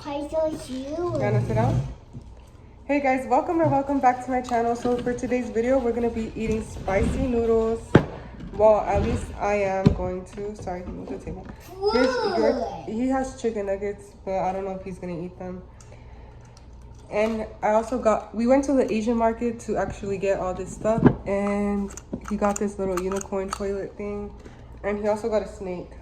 You wanna sit down? Hey guys, welcome back to my channel. So for today's video, we're gonna be eating spicy noodles. Well, at least I am going to. Sorry, move the table. He has chicken nuggets, but I don't know if he's gonna eat them. And we went to the Asian market to actually get all this stuff, and he got this little unicorn toilet thing, and he also got a snake.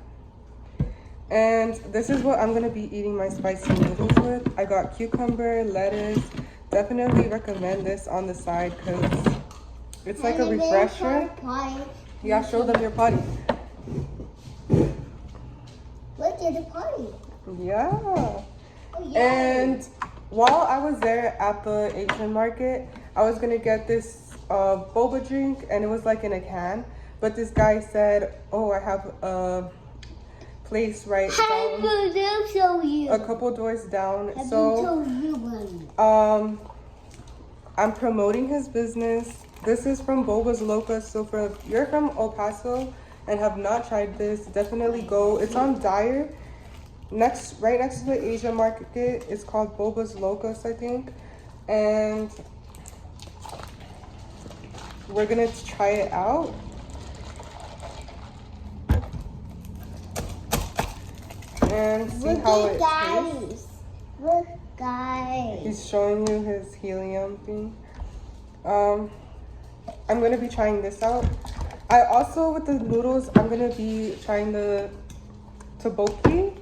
And this is what I'm gonna be eating my spicy noodles with. I got cucumber, lettuce. Definitely recommend this on the side because it's like a refresher. Yeah, show them your potty. Look at the potty. Yeah. Oh, And while I was there at the Asian market, I was gonna get this boba drink, and it was like in a can. But this guy said, "Oh, I have a place right down, a couple doors down." So I'm promoting his business. This is from Boba's Loca. So if you're from El Paso and have not tried this, definitely go. It's on Dyer, right next to the Asian market. It's called Boba's Locas, I think. And we're gonna try it out. And see how it tastes. Look, guys. He's showing you his helium thing. I'm gonna be trying this out. I also, with the noodles, I'm gonna be trying the tteokbokki.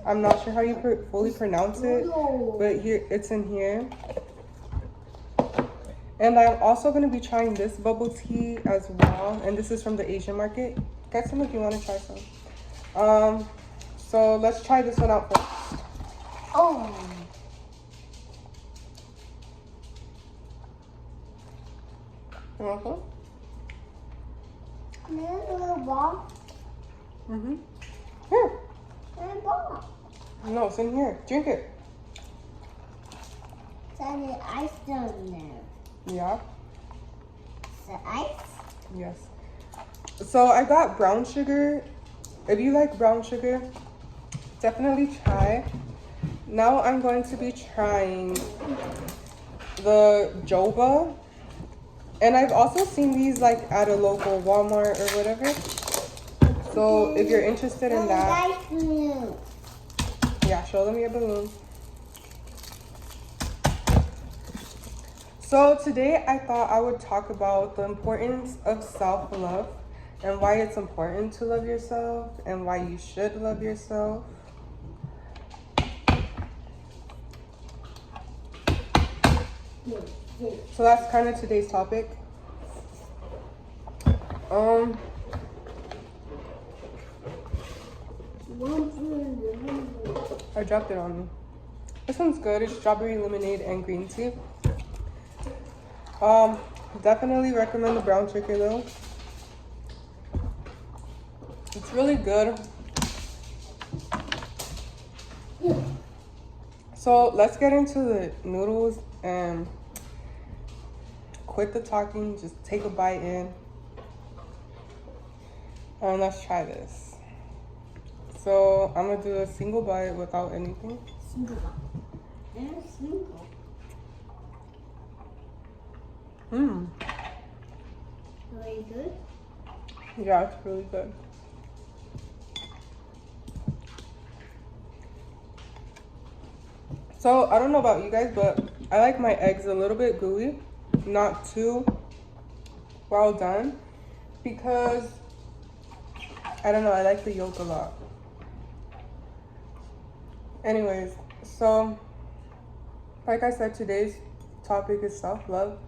I'm not sure how you fully pronounce it, but here it's in here. And I'm also gonna be trying this bubble tea as well. And this is from the Asian market. Get some if you want to try some. So let's try this one out first. Oh. You want some? Can I have a little ball? Mm-hmm. Here. Can I have a ball? No, it's in here. Drink it. There's the ice down there. Yeah. The ice? Yes. So I got brown sugar. If you like brown sugar, definitely try. Now I'm going to be trying the Boba. And I've also seen these like at a local Walmart or whatever. So if you're interested in that, yeah, show them your balloon. So today I thought I would talk about the importance of self-love and why it's important to love yourself and why you should love yourself. So that's kind of today's topic. I dropped it on me. This one's good. It's strawberry lemonade and green tea. Definitely recommend the brown sugar though. It's really good. So let's get into the noodles and quit the talking, just take a bite in. And let's try this. So I'm gonna do a single bite without anything. Single bite. And single. Very good? Yeah, it's really good. So I don't know about you guys, but I like my eggs a little bit gooey, not too well done, because I don't know, I like the yolk a lot. Anyways, so like I said, today's topic is self-love.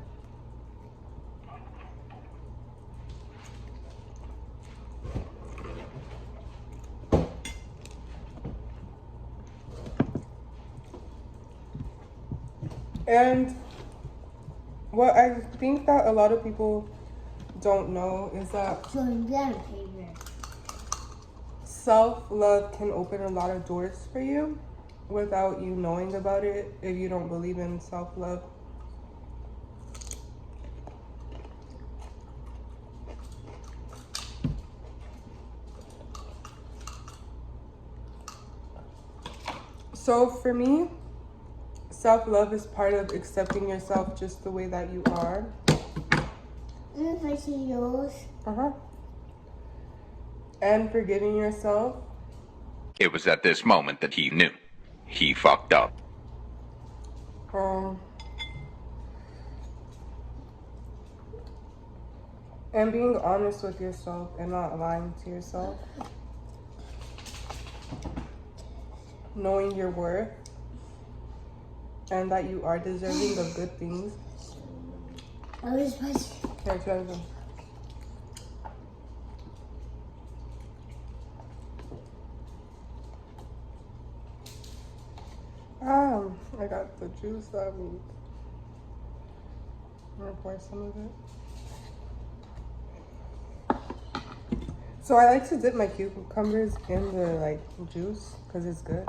And what I think that a lot of people don't know is that self-love can open a lot of doors for you without you knowing about it if you don't believe in self-love. So for me, Self-love is part of accepting yourself just the way that you are. If I see yours. And forgiving yourself. It was at this moment that he knew. He fucked up. And being honest with yourself and not lying to yourself. Knowing your worth and that you are deserving of good things. I spicy. Here, try them. I got the juice that means. I'm gonna pour some of it. So I like to dip my cucumbers in the like juice because it's good.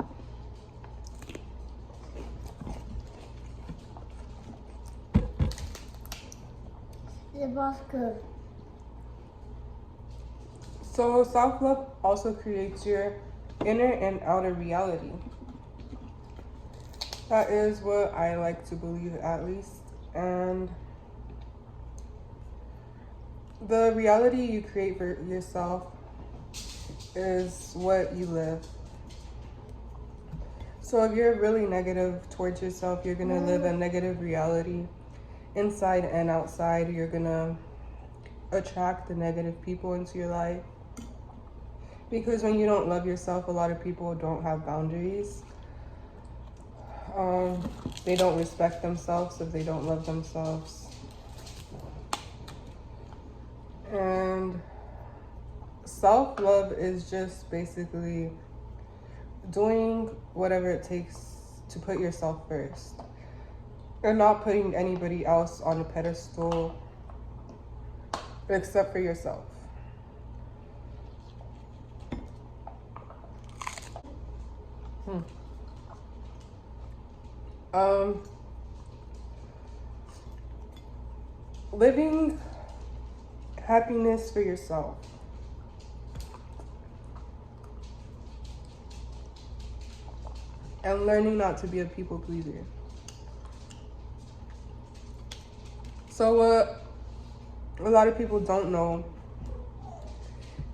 The boss good. So self-love also creates your inner and outer reality. That is what I like to believe, at least. And the reality you create for yourself is what you live. So if you're really negative towards yourself, you're gonna live a negative reality. Inside and outside, you're gonna attract the negative people into your life. Because when you don't love yourself, a lot of people don't have boundaries. They don't respect themselves if they don't love themselves. And self-love is just basically doing whatever it takes to put yourself first. And not putting anybody else on a pedestal except for yourself. Living happiness for yourself. And learning not to be a people pleaser. So what a lot of people don't know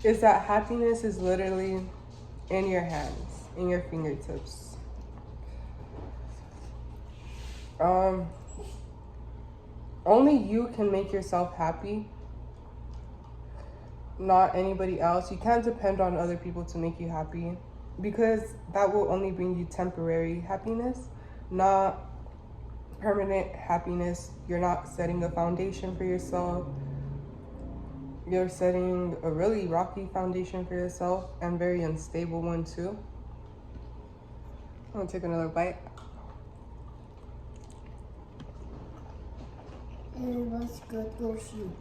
is that happiness is literally in your hands, in your fingertips. Only you can make yourself happy, not anybody else. You can't depend on other people to make you happy because that will only bring you temporary happiness, not permanent happiness. You're not setting a foundation for yourself. You're setting a really rocky foundation for yourself and very unstable one too. I'm gonna take another bite. It was good. Go shoot.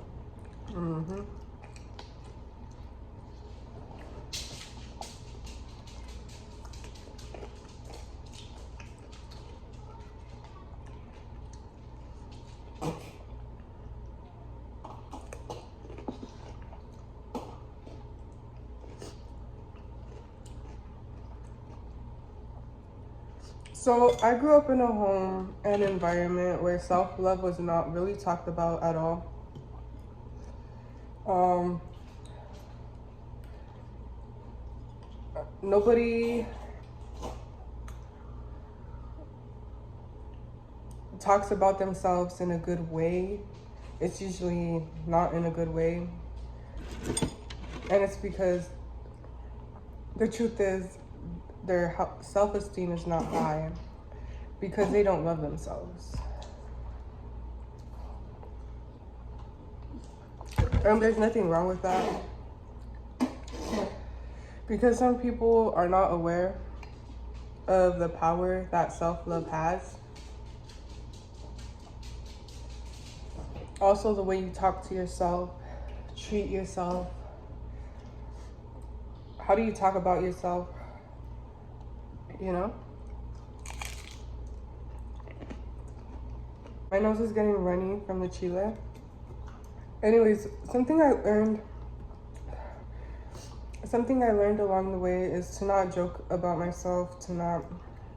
So I grew up in a home and environment where self-love was not really talked about at all. Nobody talks about themselves in a good way. It's usually not in a good way. And it's because the truth is their self-esteem is not high because they don't love themselves. And there's nothing wrong with that. Because some people are not aware of the power that self-love has. Also, the way you talk to yourself, treat yourself. How do you talk about yourself? You know? My nose is getting runny from the chile. Anyways, something I learned along the way is to not joke about myself, to not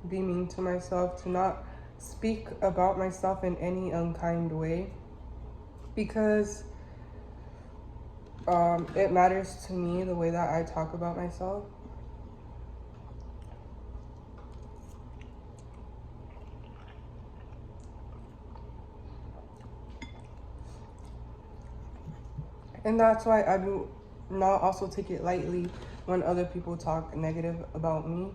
be mean to myself, to not speak about myself in any unkind way, because it matters to me the way that I talk about myself. And that's why I do not also take it lightly when other people talk negative about me.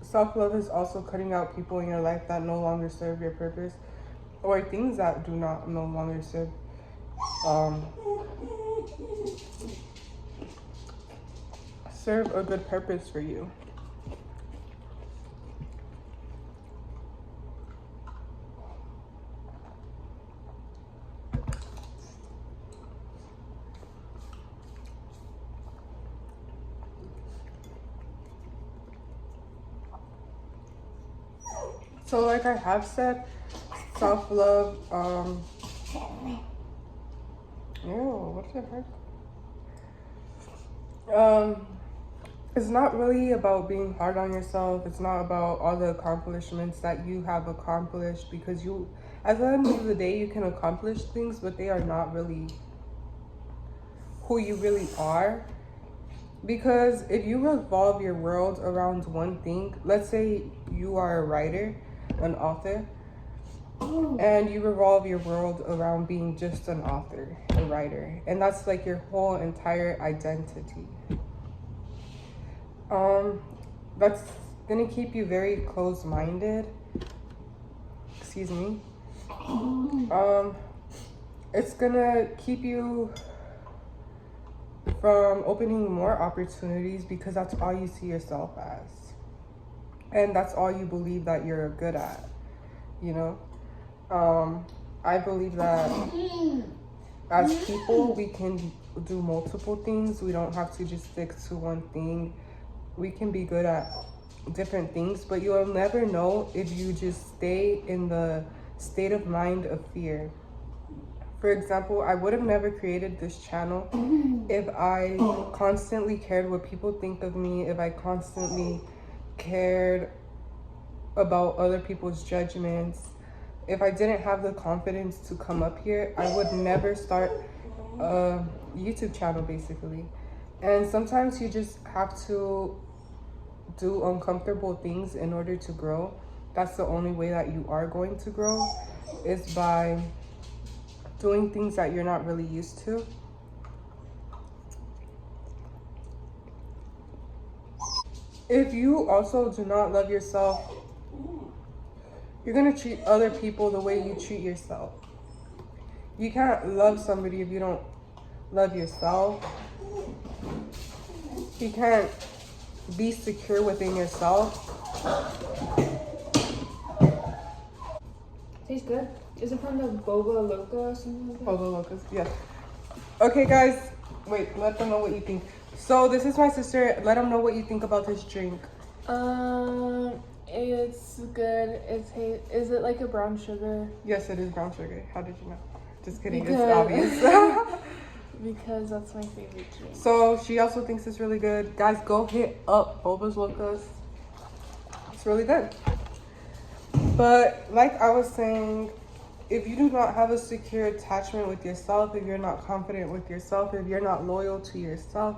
Self-love is also cutting out people in your life that no longer serve your purpose, or things that do not no longer serve serve a good purpose for you. So like I have said, self-love, what the heck? It's not really about being hard on yourself. It's not about all the accomplishments that you have accomplished, because you, at the end of the day, you can accomplish things, but they are not really who you really are. Because if you revolve your world around one thing, let's say you are a writer, an author, and you revolve your world around being just an author, a writer, and that's like your whole entire identity. That's gonna keep you very close-minded. Excuse me. It's gonna keep you from opening more opportunities, because that's all you see yourself as, and that's all you believe that you're good at, you know. I believe that as people, we can do multiple things. We don't have to just stick to one thing. We can be good at different things, but you'll never know if you just stay in the state of mind of fear. For example, I would have never created this channel if I constantly cared what people think of me, if I constantly cared about other people's judgments. If I didn't have the confidence to come up here, I would never start a YouTube channel, basically. And sometimes you just have to do uncomfortable things in order to grow. That's the only way that you are going to grow, is by doing things that you're not really used to. If you also do not love yourself, you're gonna treat other people the way you treat yourself. You can't love somebody if you don't love yourself. You can't be secure within yourself. Tastes good. Is it from the Boba Loca or something like that? Boba Locas, yes. Okay, guys, wait, let them know what you think. So this is my sister. Let them know what you think about this drink. It's good. Is it like a brown sugar? Yes, it is brown sugar. How did you know? Just kidding, Because- it's obvious. Because that's my favorite drink. So she also thinks it's really good. Guys, go hit up Boba's Locas. It's really good. But like I was saying, if you do not have a secure attachment with yourself, if you're not confident with yourself, if you're not loyal to yourself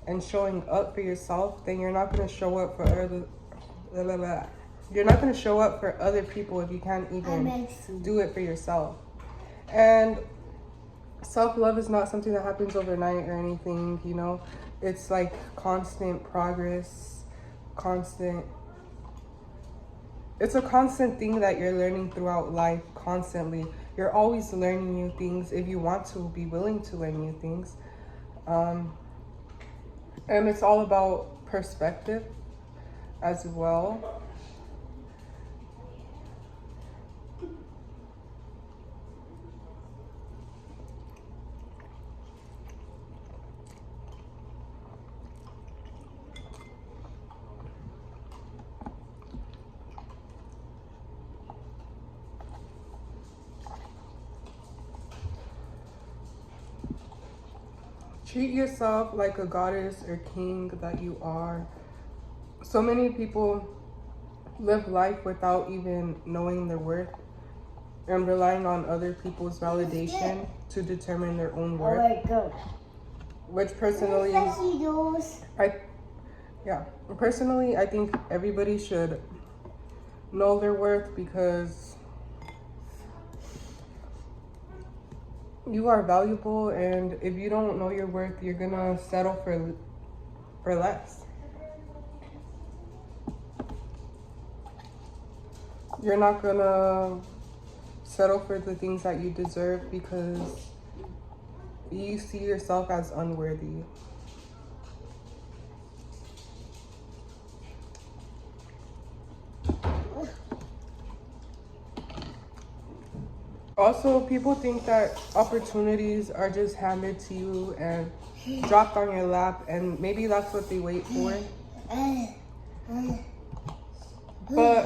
and showing up for yourself, then you're not going to show up for other. You're not going to show up for other people if you can't even do it for yourself. And self-love is not something that happens overnight or anything, you know. It's like constant progress, it's a constant thing that you're learning throughout life, constantly. You're always learning new things if you want to be willing to learn new things. And it's all about perspective as well. Treat yourself like a goddess or king that you are. So many people live life without even knowing their worth and relying on other people's validation to determine their own worth. Alright, go. Which personally, personally, I think everybody should know their worth, because you are valuable, and if you don't know your worth, you're gonna settle for less. You're not gonna settle for the things that you deserve because you see yourself as unworthy. Also, people think that opportunities are just handed to you and dropped on your lap, and maybe that's what they wait for. But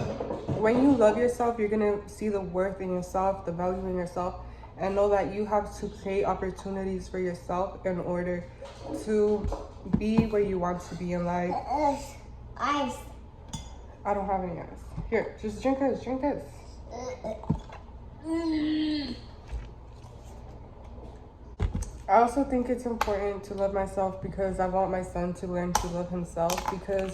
when you love yourself, you're gonna see the worth in yourself, the value in yourself, and know that you have to create opportunities for yourself in order to be where you want to be in life. Ice. I don't have any ice. Here, just drink this, drink this. I also think it's important to love myself because I want my son to learn to love himself, because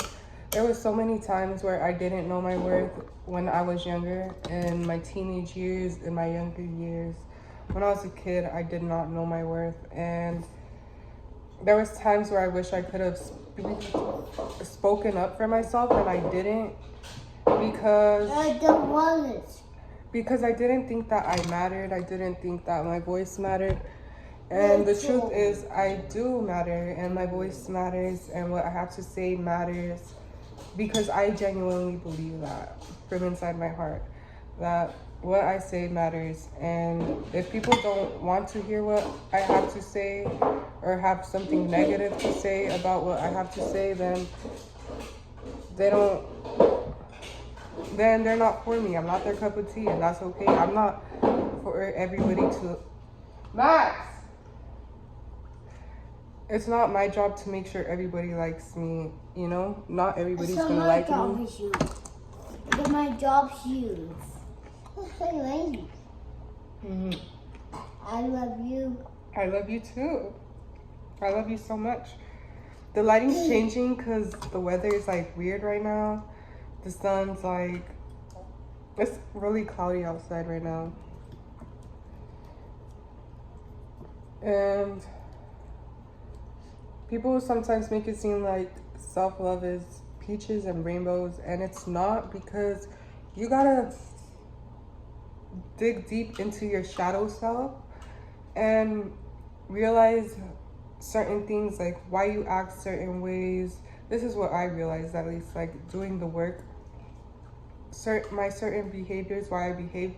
there were so many times where I didn't know my worth when I was younger, in my teenage years, in my younger years. When I was a kid, I did not know my worth, and there was times where I wish I could have spoken up for myself, and I didn't, because I don't want it. because I didn't think that I mattered. I didn't think that my voice mattered. And the truth is, I do matter, and my voice matters, and what I have to say matters, because I genuinely believe that from inside my heart, that what I say matters. And if people don't want to hear what I have to say, or have something negative to say about what I have to say, then they're not for me. I'm not their cup of tea, and that's okay. I'm not for everybody to... Max! It's not my job to make sure everybody likes me, you know? Not everybody's gonna like me. But my job's you. Hey, lady. I love you. I love you too. I love you so much. The lighting's changing because the weather is like weird right now. The sun's like... It's really cloudy outside right now. And people sometimes make it seem like self-love is peaches and rainbows, and it's not, because you gotta dig deep into your shadow self and realize certain things, like why you act certain ways. This is what I realized, at least, like doing the work. My certain behaviors, why I behave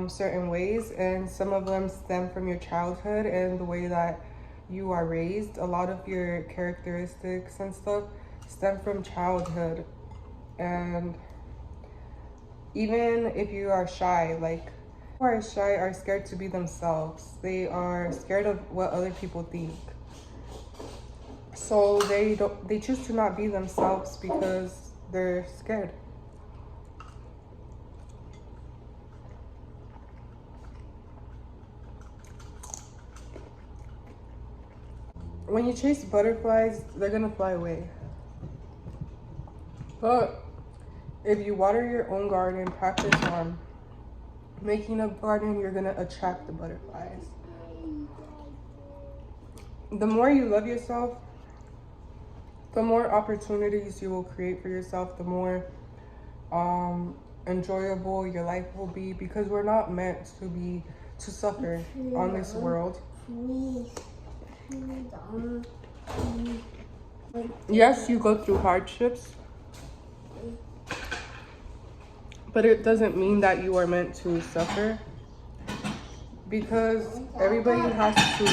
certain ways, and some of them stem from your childhood and the way that you are raised. A lot of your characteristics and stuff stem from childhood. And even if you are shy, like people who are shy are scared to be themselves. They are scared of what other people think. So they choose to not be themselves because they're scared. When you chase butterflies, they're gonna fly away. But if you water your own garden, practice on making a garden, you're gonna attract the butterflies. The more you love yourself, the more opportunities you will create for yourself, the more enjoyable your life will be, because we're not meant to suffer on this world. Yes, you go through hardships, but it doesn't mean that you are meant to suffer, because everybody has to.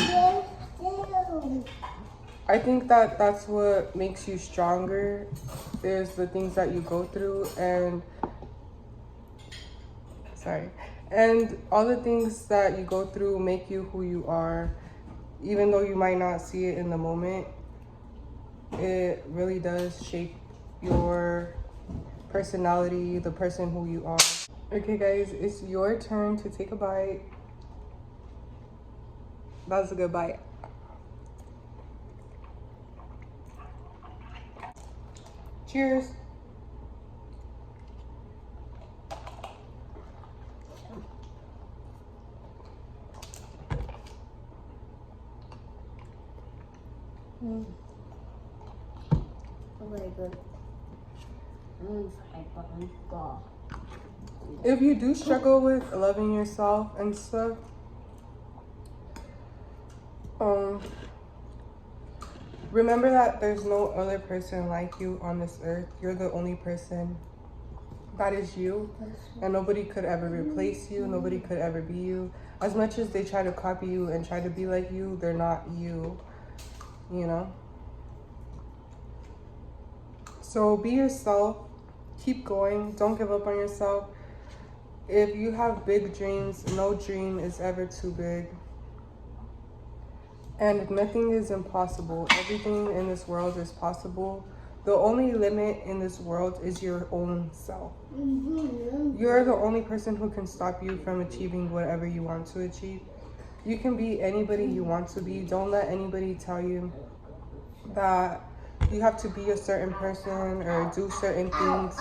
I think that that's what makes you stronger, is the things that you go through, and all the things that you go through make you who you are. even though you might not see it in the moment, it really does shape your personality, the person who you are. Okay guys, it's your turn to take a bite. That was a good bite. Cheers. Very good. Fried button. God. If you do struggle with loving yourself and stuff, remember that there's no other person like you on this earth. You're the only person that is you, and nobody could ever replace you. Nobody could ever be you. As much as they try to copy you and try to be like you, they're not you, you know? So be yourself, keep going, don't give up on yourself. If you have big dreams, no dream is ever too big. And nothing is impossible. Everything in this world is possible. The only limit in this world is your own self. You're the only person who can stop you from achieving whatever you want to achieve. You can be anybody you want to be. Don't let anybody tell you that you have to be a certain person or do certain things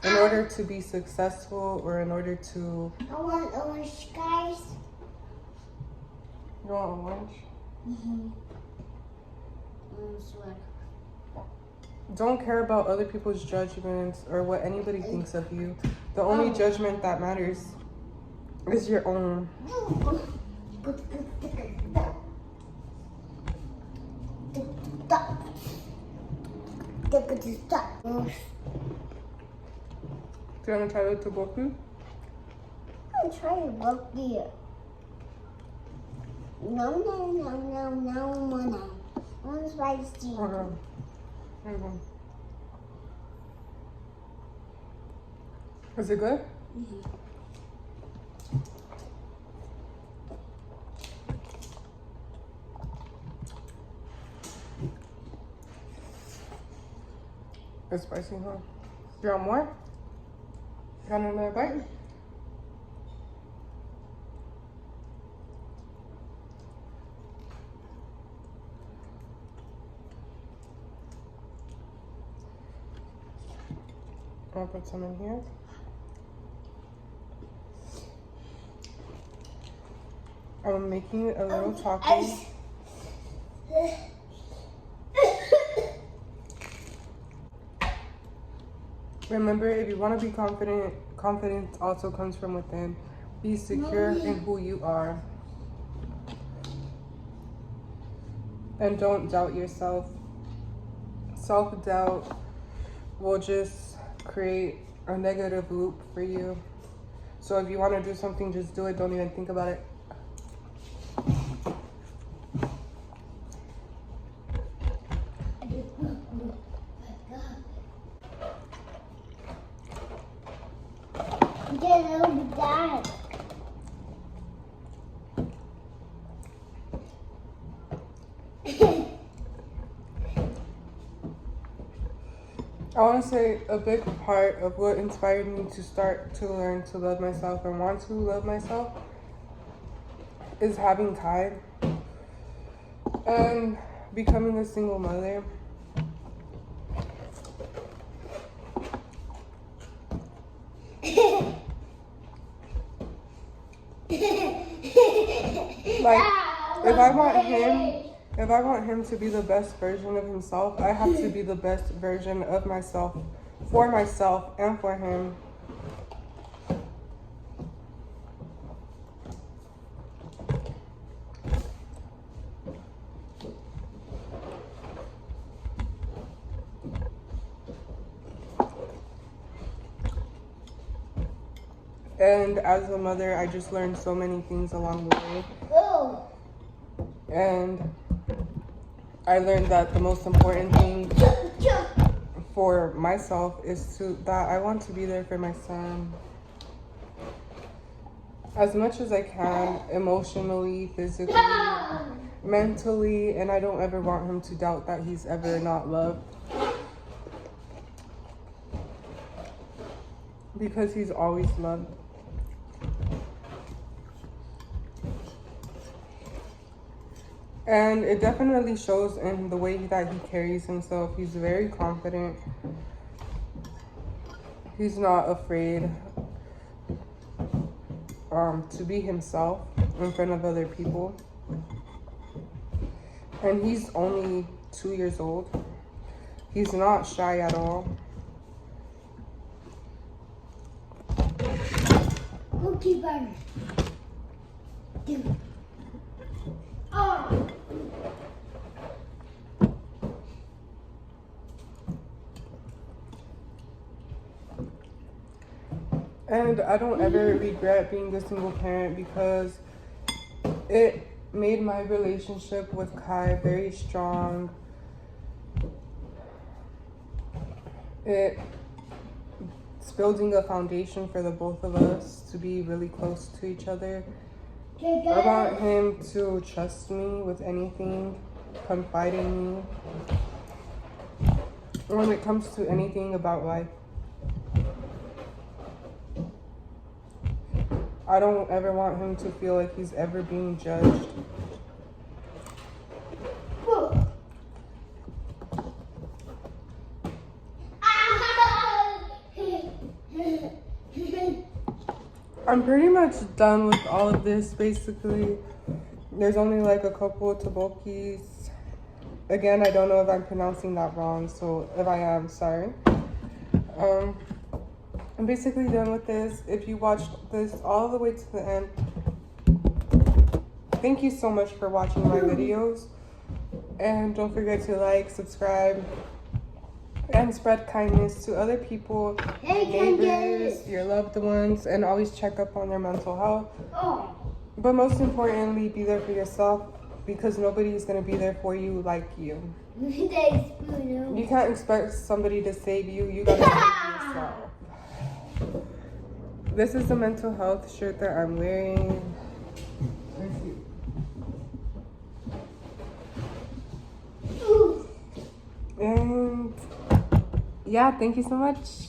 in order to be successful or in order to... I want orange, guys. You want orange? Don't care about other people's judgments or what anybody thinks of you. The only judgment that matters is your own. Do you want to try it to boku? I'm trying to look here. No. I'm spicy. Hold on. There you go. Is it good? It's spicy, huh? You want more? You want another bite? I'll put some in here. I'm making a little taco. Remember, if you want to be confident, confidence also comes from within. Be secure in who you are. And don't doubt yourself. Self-doubt will just create a negative loop for you. So if you want to do something, just do it. Don't even think about it. I want to say a big part of what inspired me to start to learn to love myself and want to love myself is having Kai and becoming a single mother. Like, if I want him to be the best version of himself, I have to be the best version of myself for myself and for him. And as a mother, I just learned so many things along the way. And I learned that the most important thing for myself is that I want to be there for my son. as much as I can, emotionally, physically, mentally, and I don't ever want him to doubt that he's ever not loved. Because he's always loved. And it definitely shows in the way that he carries himself. He's very confident. He's not afraid to be himself in front of other people. And he's only 2 years old. He's not shy at all. Cookie butter. Dude. Oh. And I don't ever regret being a single parent because it made my relationship with Kai very strong. It's building a foundation for the both of us to be really close to each other. I want him to trust me with anything, confide in me when it comes to anything about life. I don't ever want him to feel like he's ever being judged. I'm pretty much done with all of this, basically. There's only like a couple of tabokis. Again, I don't know if I'm pronouncing that wrong, so if I am, sorry. I'm basically done with this. If you watched this all the way to the end, thank you so much for watching my videos. And don't forget to like, subscribe, and spread kindness to other people, neighbors, your loved ones, and always check up on their mental health. Oh. But most importantly, be there for yourself, because nobody is going to be there for you like you. You can't expect somebody to save you. You got to save yourself. This is the mental health shirt that I'm wearing. And yeah, thank you so much.